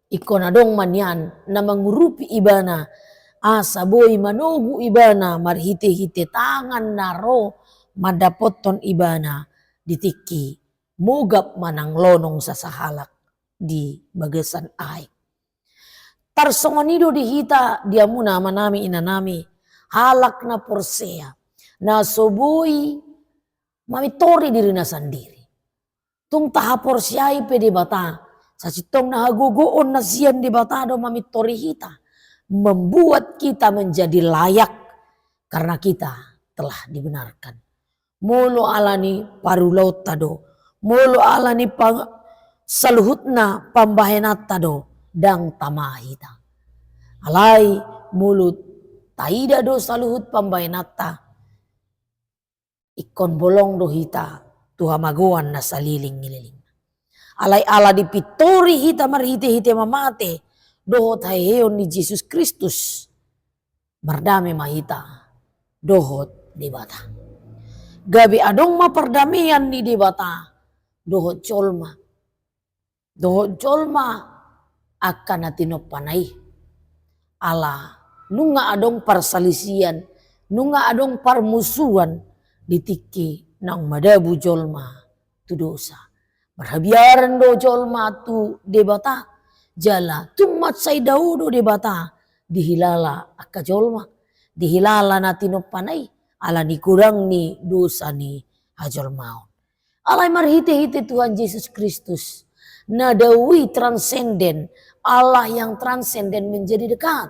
Ikon adong manyan na mangurupi ibana asa boy manogu ibana marhite-hite tangan naro madapoton ibana ditiki mugap manang lonong sa sahalak di bagasan ay. Tarsongonido dihita dia muna manami inanami halak na porsea na soboy mamitori diri na sendiri. Tung tahapor siyai pe di bata sa sitong nahagugoon na siyan di bata do mamitori hita. Membuat kita menjadi layak karena kita telah dibenarkan. Molo alani parulaut tado, molo alani saluhutna pambahenat tado dang tamahita. Alai mulut taida do saluhut pambahenata ikon bolong do hita tuhamaguan na saliling-ililing. Alai ala dipitori hita marhite-hite mamate dohot hayeon ni Jesus Kristus berdamai mahita dohot di bata. Gabi adong maperdamaian ni di bata dohot colma. Dohot colma akan natinop panai. Ala nunga adong persalisian, nunga adong permusuhan ditiki nang madabu colma tu dosa. Berhabiaran do colma tu di bata. Jala tumat say daudo di bata dihilala akka jolma dihilala natinop panay ala ni kurang ni dosa ni hajolmaon. Alay marhite-hite Tuhan Yesus Kristus nadawi transenden Allah yang transenden menjadi dekat.